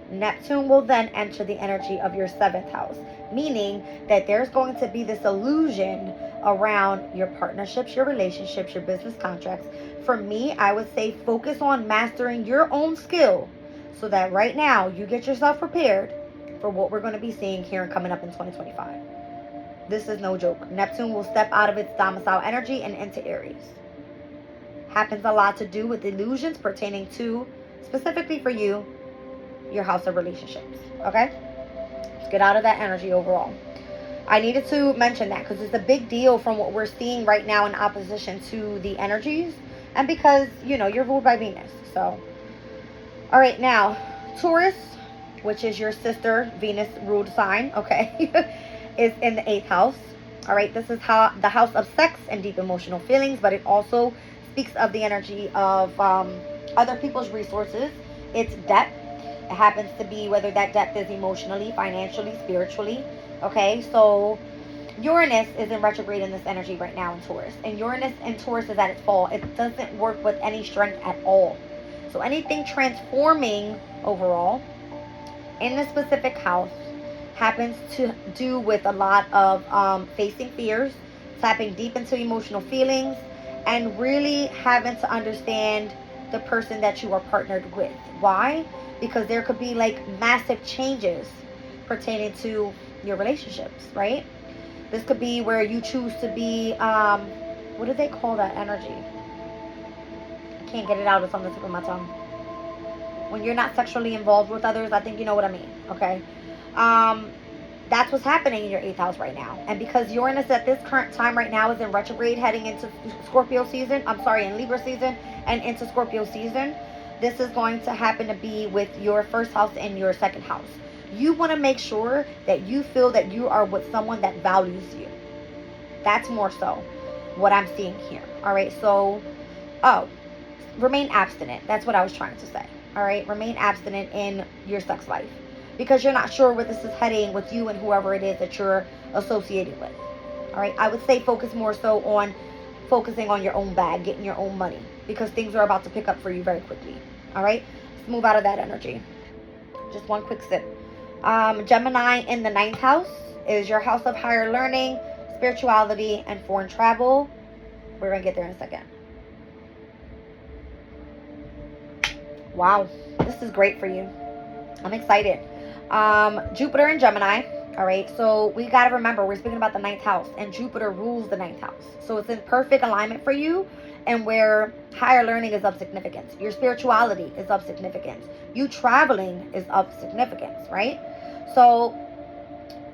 Neptune will then enter the energy of your 7th house, meaning that there's going to be this illusion around your partnerships, your relationships, your business contracts. For me, I would say focus on mastering your own skill so that right now you get yourself prepared for what we're going to be seeing here and coming up in 2025. This is no joke. Neptune will step out of its domicile energy and into Aries. Happens a lot to do with illusions pertaining to, specifically for you, your house of relationships. Okay? Let's get out of that energy overall. I needed to mention that because it's a big deal from what we're seeing right now in opposition to the energies. And because, you're ruled by Venus. So, all right, now, Taurus, which is your sister Venus ruled sign, okay, is in the 8th house. All right, this is the house of sex and deep emotional feelings, but it also speaks of the energy of other people's resources. It's depth. It happens to be whether that depth is emotionally, financially, spiritually. Okay, so Uranus is in retrograde in this energy right now in Taurus. And Uranus in Taurus is at its fall. It doesn't work with any strength at all. So anything transforming overall in the specific house happens to do with a lot of facing fears, tapping deep into emotional feelings, and really having to understand the person that you are partnered with. Why? Because there could be like massive changes pertaining to your relationships, right? This could be where you choose to be, what do they call that energy? I can't get it out. It's on the tip of my tongue. When you're not sexually involved with others, I think you know what I mean, okay? That's what's happening in your 8th house right now. And because Uranus at this current time right now is in retrograde heading into Scorpio season, in Libra season and into Scorpio season, this is going to happen to be with your 1st house and your 2nd house. You want to make sure that you feel that you are with someone that values you. That's more so what I'm seeing here. All right. So, remain abstinent. That's what I was trying to say. All right. Remain abstinent in your sex life because you're not sure where this is heading with you and whoever it is that you're associated with. All right. I would say focus more so on focusing on your own bag, getting your own money because things are about to pick up for you very quickly. All right. Let's move out of that energy. Just one quick sip. Gemini in the 9th house is your house of higher learning, spirituality, and foreign travel. We're going to get there in a second. Wow, this is great for you. I'm excited. Jupiter in Gemini. All right, so we got to remember we're speaking about the 9th house, and Jupiter rules the 9th house. So it's in perfect alignment for you, and where higher learning is of significance. Your spirituality is of significance. You traveling is of significance, right? So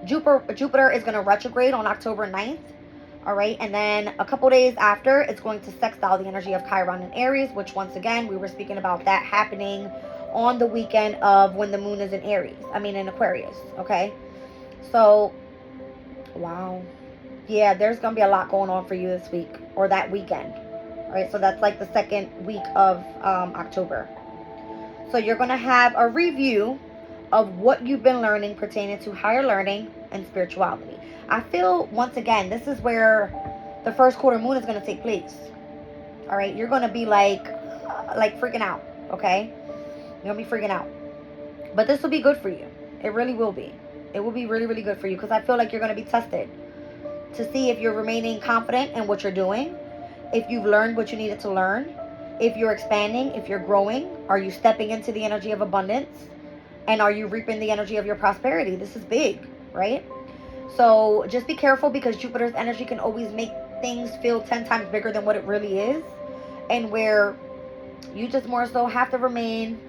Jupiter is going to retrograde on October 9th. All right. And then a couple days after, it's going to sextile the energy of Chiron and Aries, which once again, we were speaking about that happening on the weekend of when the moon is in in Aquarius. Okay. So, wow. Yeah, there's going to be a lot going on for you this week or that weekend. All right. So that's like the 2nd week of October. So you're going to have a review of what you've been learning pertaining to higher learning and spirituality. I feel, once again, this is where the 1st quarter moon is going to take place. All right. You're going to be like freaking out. Okay. You're going to be freaking out. But this will be good for you. It really will be. It will be really, really good for you because I feel like you're going to be tested to see if you're remaining confident in what you're doing, if you've learned what you needed to learn, if you're expanding, if you're growing, are you stepping into the energy of abundance, and are you reaping the energy of your prosperity? This is big, right? So just be careful because Jupiter's energy can always make things feel 10 times bigger than what it really is, and where you just more so have to remain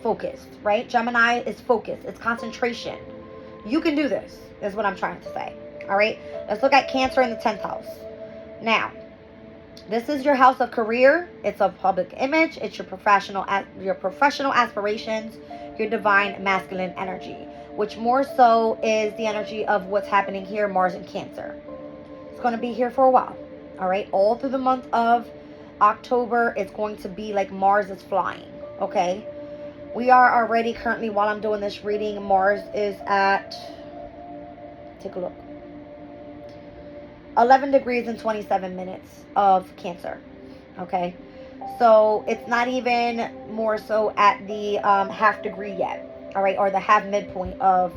focused, right? Gemini is focus. It's concentration. You can do this, is what I'm trying to say. All right. Let's look at Cancer in the 10th house. Now, this is your house of career. It's of public image. It's your professional aspirations, your divine masculine energy, which more so is the energy of what's happening here, Mars in Cancer. It's going to be here for a while. All right. All through the month of October, it's going to be like Mars is flying. Okay. We are already currently, while I'm doing this reading, Mars is at, take a look, 11 degrees and 27 minutes of Cancer. Okay. So it's not even more so at the half degree yet. All right. Or the half midpoint of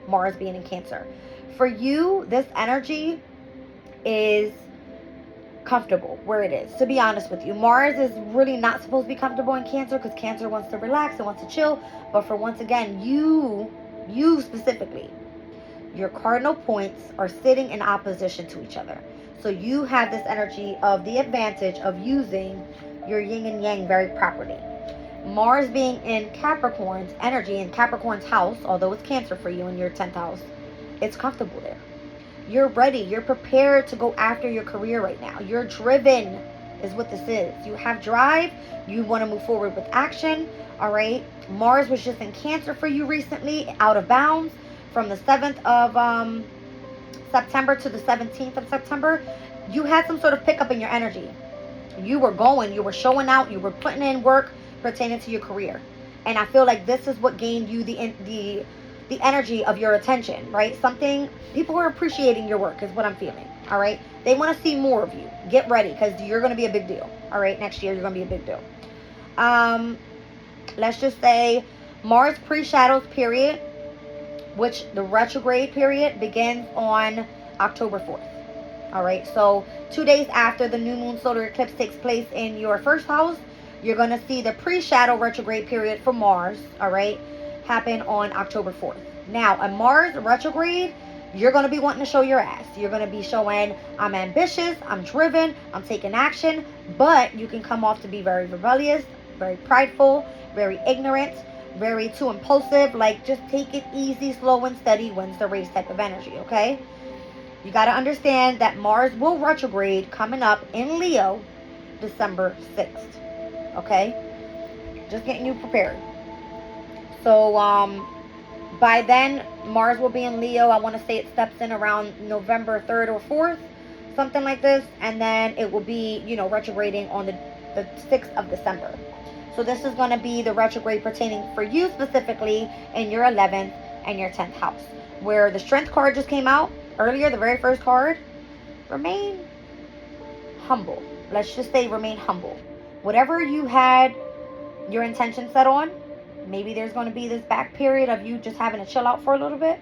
Mars being in Cancer. For you, this energy is comfortable where it is, to be honest with you. Mars is really not supposed to be comfortable in Cancer, because Cancer wants to relax and wants to chill. But for, once again, you specifically, your cardinal points are sitting in opposition to each other. So you have this energy of the advantage of using your yin and yang very properly. Mars being in Capricorn's energy, in Capricorn's house, although it's Cancer for you in your 10th house, it's comfortable there. You're ready. You're prepared to go after your career right now. You're driven is what this is. You have drive. You want to move forward with action. All right. Mars was just in Cancer for you recently, out of bounds, from the 7th of September to the 17th of September. You had some sort of pickup in your energy. You were going. You were showing out. You were putting in work pertaining to your career. And I feel like this is what gained you the energy of your attention, right? Something, people are appreciating your work is what I'm feeling, all right? They want to see more of you. Get ready, because you're going to be a big deal, all right? Next year, you're going to be a big deal. Let's just say Mars pre-shadows period, which the retrograde period begins on October 4th, all right? So 2 days after the new moon solar eclipse takes place in your first house, you're going to see the pre-shadow retrograde period for Mars, all right, happen on October 4th. Now, a Mars retrograde, you're going to be wanting to show your ass. You're going to be showing, I'm ambitious, I'm driven, I'm taking action, but you can come off to be very rebellious, very prideful, very ignorant, very too impulsive. Like, just take it easy, slow and steady, wins the race type of energy, okay? You got to understand that Mars will retrograde coming up in Leo December 6th, okay? Just getting you prepared. So, by then, Mars will be in Leo. I want to say it steps in around November 3rd or 4th, something like this. And then it will be, retrograding on the 6th of December. So this is going to be the retrograde pertaining for you specifically in your 11th and your 10th house. Where the Strength card just came out earlier, the very first card. Remain humble. Let's just say remain humble. Whatever you had your intention set on, maybe there's going to be this back period of you just having to chill out for a little bit.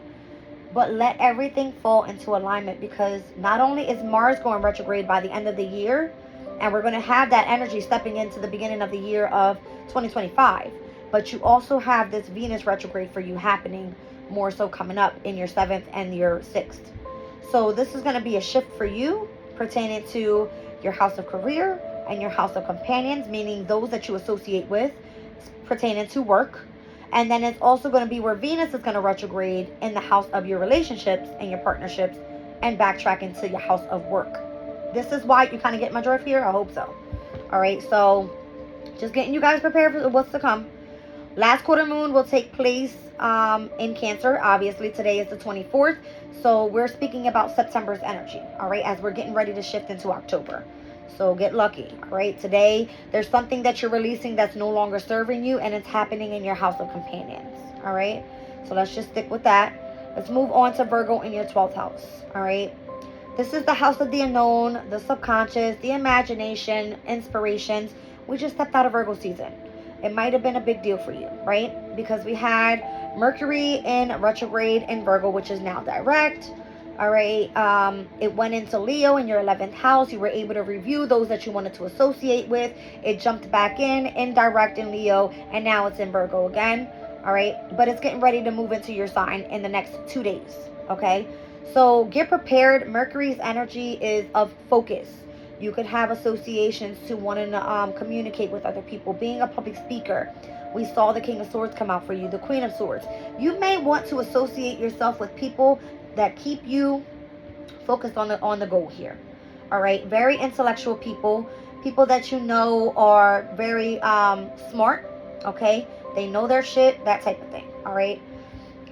But let everything fall into alignment, because not only is Mars going retrograde by the end of the year, and we're going to have that energy stepping into the beginning of the year of 2025, but you also have this Venus retrograde for you happening more so coming up in your 7th and your 6th. So this is going to be a shift for you pertaining to your house of career and your house of companions, meaning those that you associate with, pertaining to work. And then it's also going to be where Venus is going to retrograde in the house of your relationships and your partnerships, and backtrack into your house of work. This is why you kind of get my drift here. I hope so. All right, so just getting you guys prepared for what's to come. Last quarter moon will take place in Cancer. Obviously, today is the 24th. So we're speaking about September's energy, all right, as we're getting ready to shift into October. So get lucky, all right? Today, there's something that you're releasing that's no longer serving you, and it's happening in your house of companions, all right? So let's just stick with that. Let's move on to Virgo in your 12th house, all right? This is the house of the unknown, the subconscious, the imagination, inspirations. We just stepped out of Virgo season. It might have been a big deal for you, right? Because we had Mercury in retrograde in Virgo, which is now direct. All right, it went into Leo in your 11th house. You were able to review those that you wanted to associate with. It jumped back in direct in Leo, and now it's in Virgo again. All right, but it's getting ready to move into your sign in the next 2 days. Okay, so get prepared. Mercury's energy is of focus. You could have associations to wanting to communicate with other people, being a public speaker. We saw the King of Swords come out for you, the Queen of Swords. You may want to associate yourself with people that keep you focused on the goal here. All right, very intellectual people that you know are very smart. Okay, they know their shit, that type of thing. All right,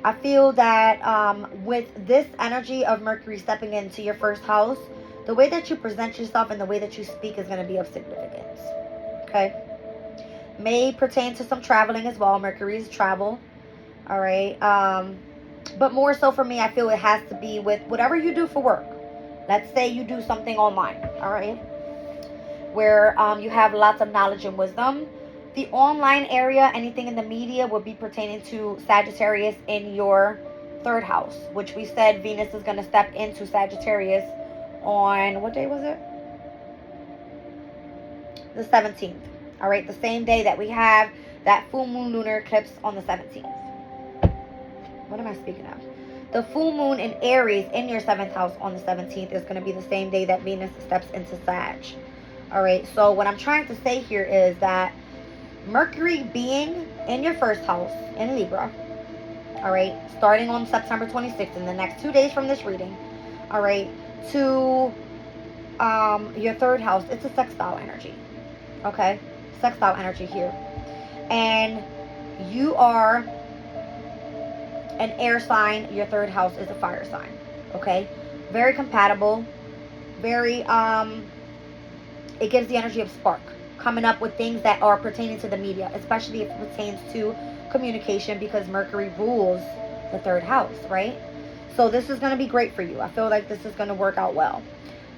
I feel that with this energy of Mercury stepping into your first house, the way that you present yourself and the way that you speak is going to be of significance. Okay, may pertain to some traveling as well. Mercury is travel. All right, but more so for me, I feel it has to be with whatever you do for work. Let's say you do something online, all right, where you have lots of knowledge and wisdom. The online area, anything in the media, would be pertaining to Sagittarius in your 3rd house, which we said Venus is going to step into Sagittarius on, what day was it? The 17th. All right, the same day that we have that full moon lunar eclipse on the 17th. What am I speaking of? The full moon in Aries in your 7th house on the 17th is going to be the same day that Venus steps into Sag. All right, so what I'm trying to say here is that Mercury being in your 1st house in Libra, all right, starting on September 26th, in the next 2 days from this reading, all right, to your 3rd house, it's a sextile energy, okay? Sextile energy here. And you are an air sign. Your 3rd house is a fire sign, okay? Very compatible. Very, it gives the energy of spark. Coming up with things that are pertaining to the media, especially if it pertains to communication, because Mercury rules the 3rd house, right? So this is going to be great for you. I feel like this is going to work out well.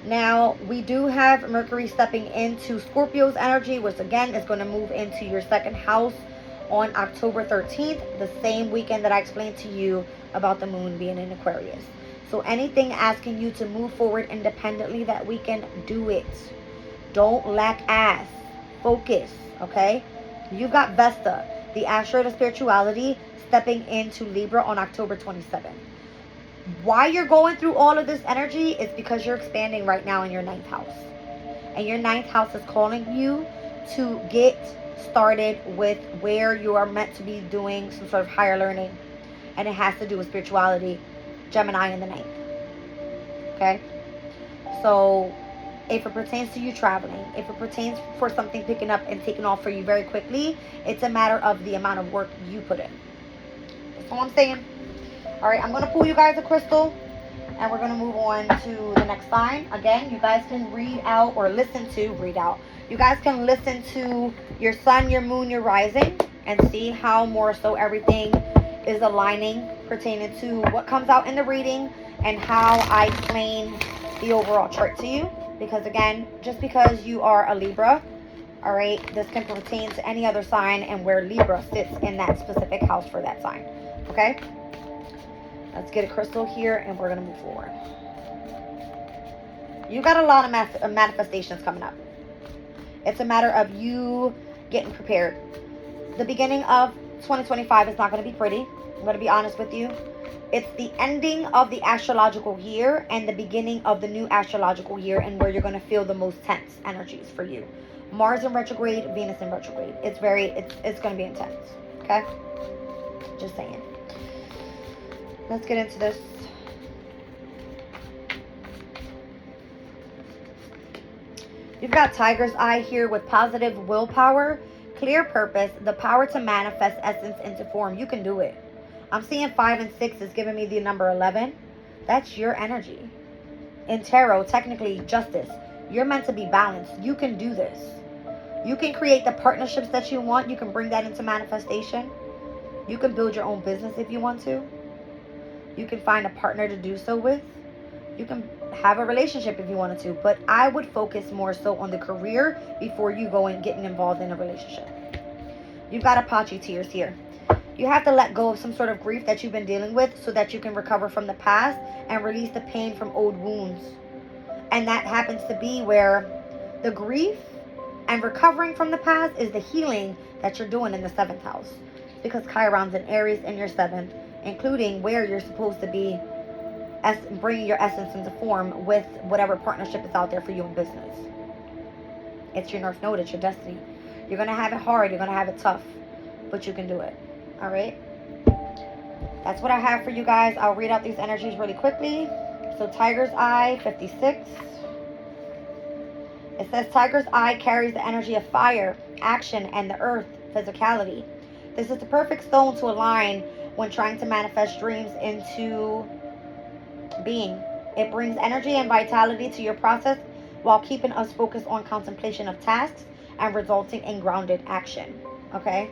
Now, we do have Mercury stepping into Scorpio's energy, which again is going to move into your 2nd house on October 13th, the same weekend that I explained to you about the moon being in Aquarius. So anything asking you to move forward independently that weekend, do it. Don't lack ass. Focus, okay? You've got Vesta, the asteroid of spirituality, stepping into Libra on October 27th. Why you're going through all of this energy is because you're expanding right now in your 9th house. And your 9th house is calling you to get started with where you are meant to be doing some sort of higher learning. And it has to do with spirituality, Gemini in the 9th. Okay? So, if it pertains to you traveling, if it pertains for something picking up and taking off for you very quickly, it's a matter of the amount of work you put in. That's all I'm saying. All right, I'm going to pull you guys a crystal, and we're going to move on to the next sign. Again, you guys can read out or listen to, you guys can listen to your sun, your moon, your rising, and see how more so everything is aligning pertaining to what comes out in the reading and how I explain the overall chart to you. Because again, just because you are a Libra, all right, this can pertain to any other sign and where Libra sits in that specific house for that sign. Okay? Let's get a crystal here and we're going to move forward. You got a lot of manifestations coming up. It's a matter of you getting prepared. The beginning of 2025 is not going to be pretty. I'm going to be honest with you. It's the ending of the astrological year and the beginning of the new astrological year, and where you're going to feel the most tense energies for you. Mars in retrograde, Venus in retrograde. It's going to be intense. Okay? Just saying. Let's get into this. You've got Tiger's Eye here with positive willpower, clear purpose, the power to manifest essence into form. You can do it. I'm seeing 5 and 6 is giving me the number 11. That's your energy. In tarot, technically, justice. You're meant to be balanced. You can do this. You can create the partnerships that you want. You can bring that into manifestation. You can build your own business if you want to. You can find a partner to do so with. You can have a relationship if you wanted to. But I would focus more so on the career before you go and getting involved in a relationship. You've got Apache tears here. You have to let go of some sort of grief that you've been dealing with so that you can recover from the past and release the pain from old wounds. And that happens to be where the grief and recovering from the past is the healing that you're doing in the 7th house. Because Chiron's in Aries in your 7th, including where you're supposed to be bringing your essence into form with whatever partnership is out there for you in business. It's your North Node, it's your destiny. You're going to have it hard, you're going to have it tough, but you can do it. All right? That's what I have for you guys. I'll read out these energies really quickly. So Tiger's Eye, 56. It says Tiger's Eye carries the energy of fire, action, and the earth, physicality. This is the perfect stone to align when trying to manifest dreams into being. It brings energy and vitality to your process while keeping us focused on contemplation of tasks and resulting in grounded action. Okay?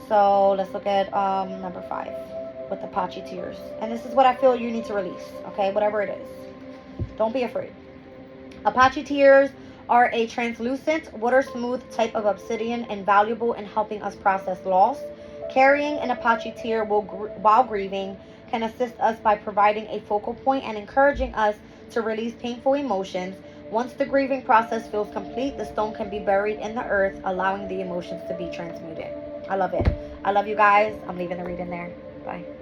So let's look at number 5 with Apache tears. And this is what I feel you need to release. Okay? Whatever it is. Don't be afraid. Apache tears are a translucent, water-smooth type of obsidian and valuable in helping us process loss. Carrying an Apache tear while grieving can assist us by providing a focal point and encouraging us to release painful emotions. Once the grieving process feels complete, the stone can be buried in the earth, allowing the emotions to be transmuted. I love it. I love you guys. I'm leaving the reading there. Bye.